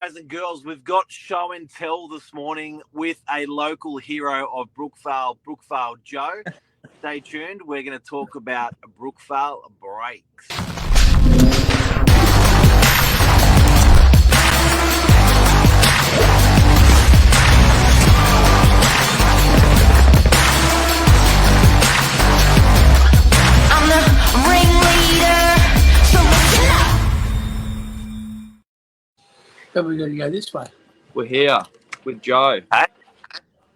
Guys and girls, we've got show and tell this morning with a local hero of Brookvale Joe. Stay tuned. We're going to talk about Brookvale Brakes. I'm the ringleader, so listen up. So we're going to go this way. We're here with Joe. Hey?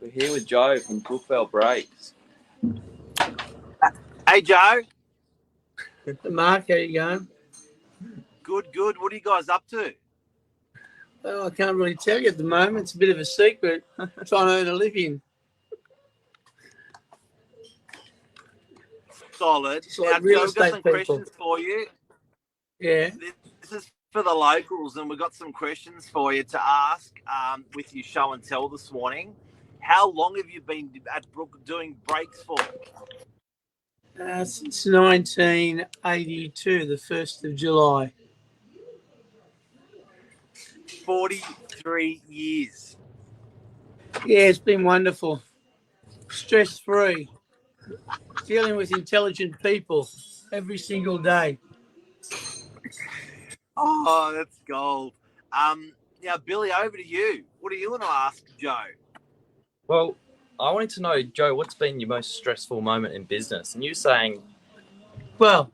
We're here with Joe from Brookvale Brakes. Hey, Joe. Mark, how you going? Good. What are you guys up to? Well, I can't really tell you at the moment. It's a bit of a secret. Trying to earn a living. Solid. It's like Now, real Joe, we've got estate some people. questions for you. Yeah. This is for the locals, and we've got some questions for you to ask with your show and tell this morning. How long have you been at doing brakes for? Since 1982, the 1st of July. 43 years. Yeah, it's been wonderful. Stress-free. Dealing with intelligent people every single day. Oh, that's gold. Now, Billy, over to you. What do you want to ask Joe? Well, I wanted to know, Joe, what's been your most stressful moment in business? And you're saying Well,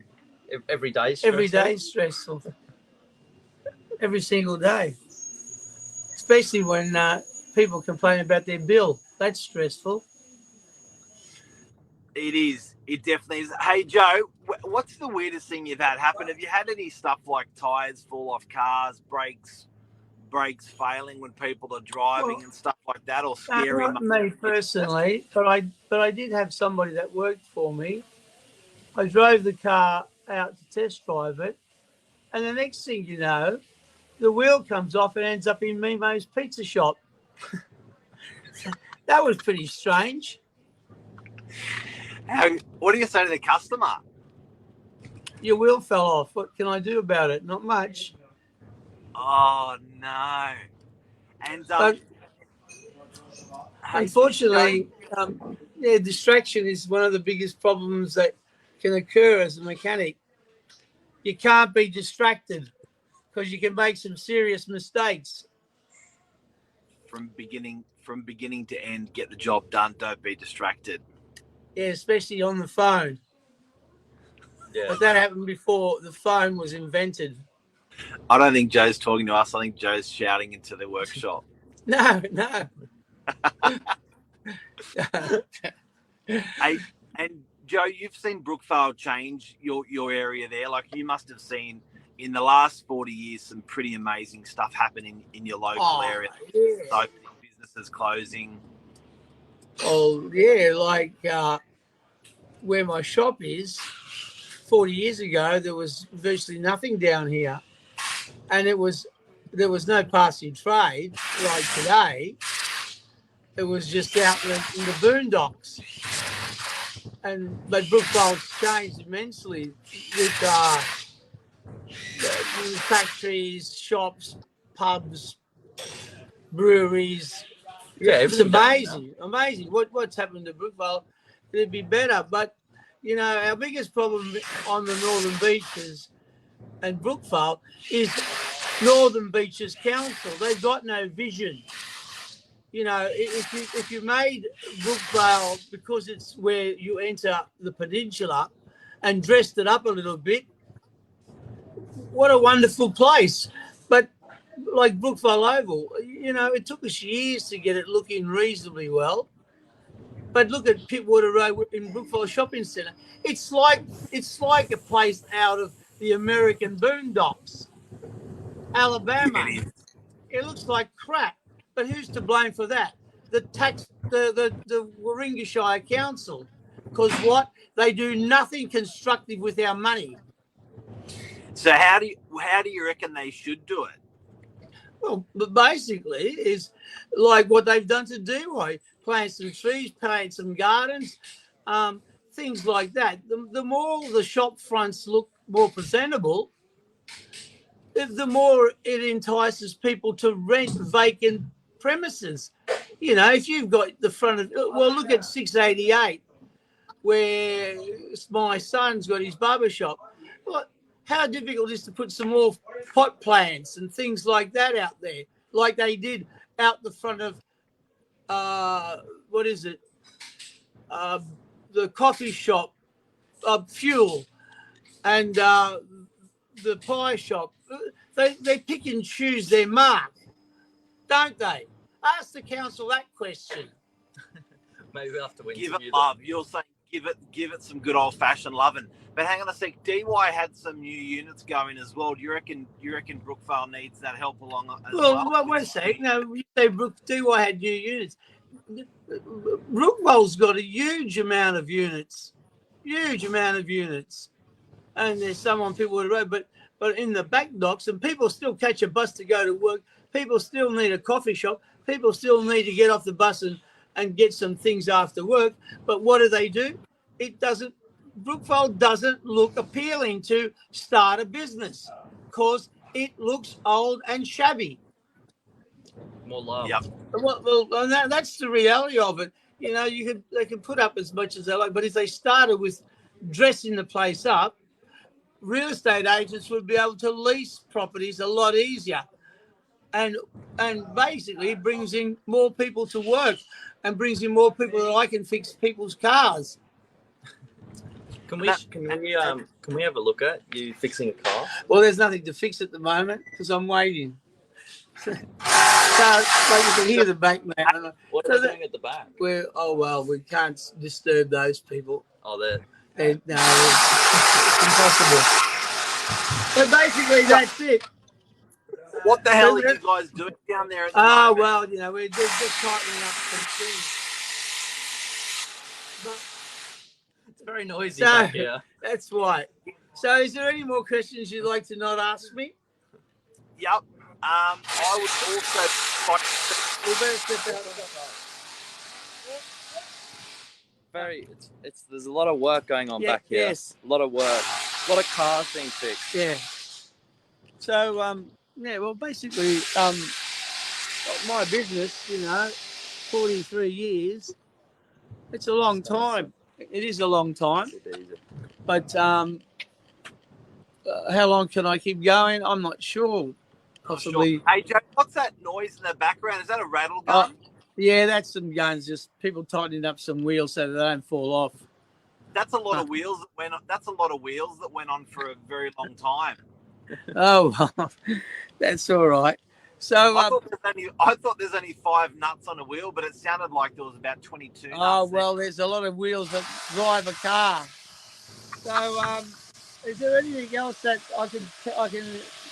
every day stressful? every day is stressful. Every single day. Especially when people complain about their bill. That's stressful. It is. It definitely is. Hey, Joe, what's the weirdest thing you've had happen? Have you had any stuff like tyres fall off cars, brakes failing when people are driving and stuff like that, or scary? Not me personally, but I did have somebody that worked for me. I drove the car out to test drive it, and the next thing you know, the wheel comes off and ends up in Mimo's pizza shop. That was pretty strange. What do you say to the customer? Your wheel fell off. What can I do about it? Not much. Oh, no. And But unfortunately, distraction is one of the biggest problems that can occur as a mechanic. You can't be distracted because you can make some serious mistakes. From beginning to end, get the job done. Don't be distracted. Yeah, especially on the phone. Yeah. But that happened before the phone was invented. I don't think Joe's talking to us. I think Joe's shouting into the workshop. No. Hey, and Joe, you've seen Brookvale change your area there. Like, you must have seen in the last 40 years some pretty amazing stuff happening in your local area. Yeah. So businesses closing. Oh, yeah, like where my shop is, 40 years ago, there was virtually nothing down here. And there was no passing trade like today. It was just out in the boondocks. But Brookvale's changed immensely with factories, shops, pubs, breweries. Yeah, it's amazing. What's happened to Brookvale. It'd be better. But, you know, our biggest problem on the Northern Beaches and Brookvale is Northern Beaches Council. They've got no vision. You know, if you made Brookvale, because it's where you enter the peninsula, and dressed it up a little bit, what a wonderful place. But like Brookvale Oval, you know, it took us years to get it looking reasonably well. But look at Pittwater Road in Brookvale Shopping Centre. It's like a place out of the American boondocks, Alabama. It looks like crap. But who's to blame for that? The Warringahshire Council. Because what? They do nothing constructive with our money. So how do you reckon they should do it? Well, but basically, is like what they've done to Dewey. Plant some trees, paint some gardens, things like that. The more the shop fronts look more presentable, the more it entices people to rent vacant premises. You know, if you've got the front of, well, look at 688, where my son's got his barber shop. Well, how difficult is to put some more pot plants and things like that out there, like they did out the front of, what is it? The coffee shop, Fuel, and the pie shop. They pick and choose their mark, don't they? Ask the council that question. Maybe we'll have to Give interview it them. love. You're saying give it some good old fashioned loving. But hang on a sec. DY had some new units going as well. Do you reckon Brookvale needs that help along as well? Well, wait a sec. No, you say DY had new units. Brookvale's got a huge amount of units, and there's some on people the road, but in the back docks, and people still catch a bus to go to work. People still need a coffee shop. People still need to get off the bus and get some things after work. But what do? Brookvale doesn't look appealing to start a business because it looks old and shabby. More love. Yep. Well, that's the reality of it. You know, they can put up as much as they like, but if they started with dressing the place up, real estate agents would be able to lease properties a lot easier, and basically it brings in more people to work and brings in more people that I can fix people's cars. Can we have a look at you fixing a car? Well, there's nothing to fix at the moment because I'm waiting. So, like you can hear the back now. What are they doing at the back? We can't disturb those people. Oh, they're No, it's impossible. But basically, that's it. What the hell are you guys doing down there at the Oh, moment? well, you know, we're just tightening up some things. it's very noisy So- back here. That's right. So is there any more questions you'd like to not ask me? Yep. I would also like to We better step out of There's a lot of work going on back here. Yes. A lot of work. A lot of cars being fixed. Yeah. So, well, basically, my business, 43 years, it's a long time. It is a long time. But how long can I keep going? I'm not sure. Possibly. Sure. Hey, Joe, what's that noise in the background? Is that a rattle gun? Yeah, that's some guns, just people tightening up some wheels so they don't fall off. That's a lot of wheels that went on. That's a lot of wheels that went on for a very long time. Oh, well, that's all right. So, I thought there's only 5 nuts on a wheel, but it sounded like there was about 22 nuts. oh well, there's a lot of wheels that drive a car. So, is there anything else that I can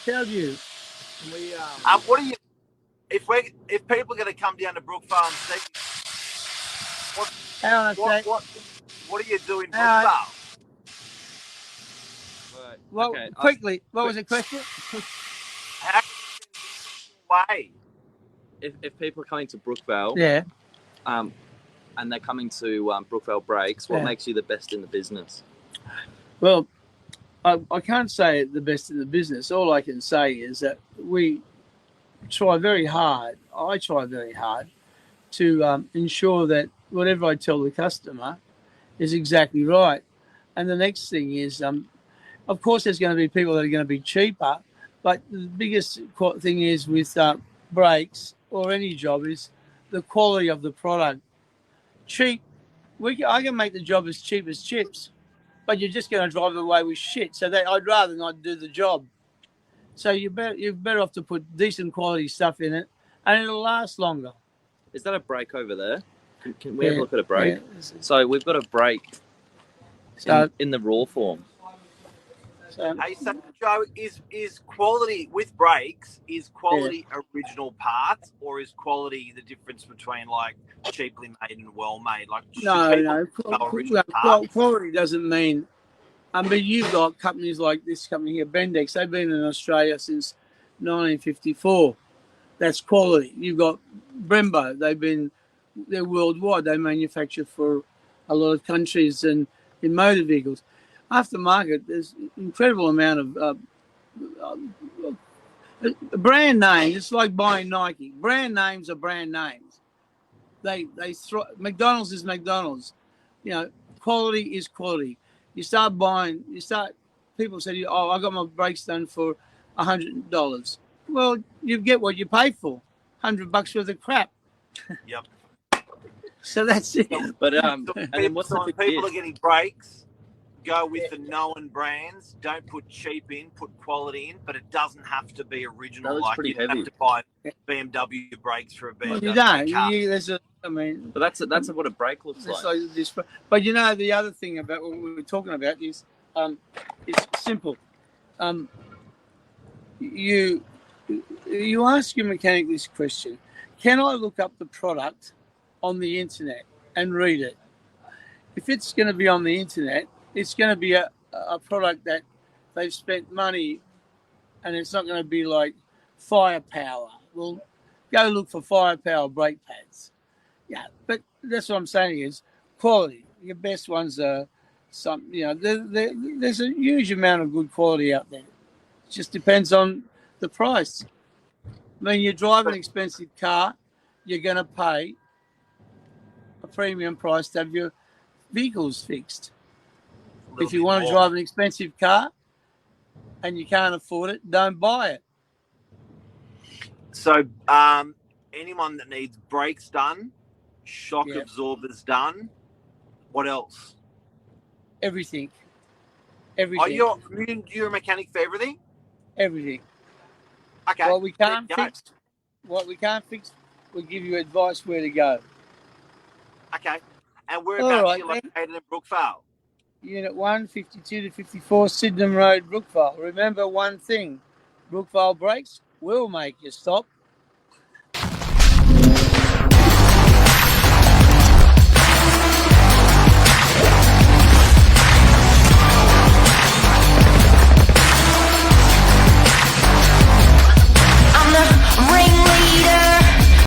tell you? What are you? If people are going to come down to Brookvale and see, Hang on a sec. what are you doing, All right. Brookvale? Right. Well, Okay, quickly, what was the question? How way? if people are coming to Brookvale, Yeah. and they're coming to Brookvale Brakes, what Yeah. makes you the best in the business? Well, I can't say the best in the business. All I can say is that we try very hard. I try very hard to ensure that whatever I tell the customer is exactly right. And the next thing is, of course, there's going to be people that are going to be cheaper, but the biggest thing is with brakes or any job is the quality of the product. Cheap, I can make the job as cheap as chips, but you're just going to drive away with shit. So I'd rather not do the job. So you're better off to put decent quality stuff in it, and it'll last longer. Is that a brake over there? Can we have a Yeah, look at a brake? yeah. So we've got a brake So, in the raw form. Hey, so Joe, is quality with brakes? Is quality original parts, or is quality the difference between like cheaply made and well made? Like no. original parts? Quality doesn't mean. I mean, you've got companies like this company here, Bendex. They've been in Australia since 1954. That's quality. You've got Brembo. They're worldwide. They manufacture for a lot of countries and in motor vehicles. Aftermarket, there's an incredible amount of Brand names, it's like buying Nike. Brand names are brand names. They McDonald's is McDonald's. You know, quality is quality. You start buying. People say, "Oh, I got my brakes done for $100." Well, you get what you pay for. $100 worth of crap. Yep. So that's it. But So and then what's the when big people are gift? getting brakes, go with the known brands. Don't put cheap in, put quality in, but it doesn't have to be original. That looks Like pretty you don't heavy. have to buy BMW brakes for a BMW Well, you don't. car. But that's what a brake looks It's like. like this. But you know, the other thing about what we were talking about is, it's simple. You ask your mechanic this question: can I look up the product on the internet and read it? If it's going to be on the internet, it's going to be a product that they've spent money, and it's not going to be like firepower. Well, go look for firepower brake pads. Yeah, but that's what I'm saying is quality. Your best ones are there's a huge amount of good quality out there. It just depends on the price. When you drive an expensive car, you're going to pay a premium price to have your vehicles fixed. If you want to drive an expensive car and you can't afford it, don't buy it. So, anyone that needs brakes done, shock absorbers done, what else? Everything. Are you're a mechanic for everything? Everything. Okay. What we can't fix, we give you advice where to go. Okay. And whereabouts All right, you're located in Brookvale? Unit 1, 52 to 54, Sydenham Road, Brookvale. Remember one thing, Brookvale Brakes will make you stop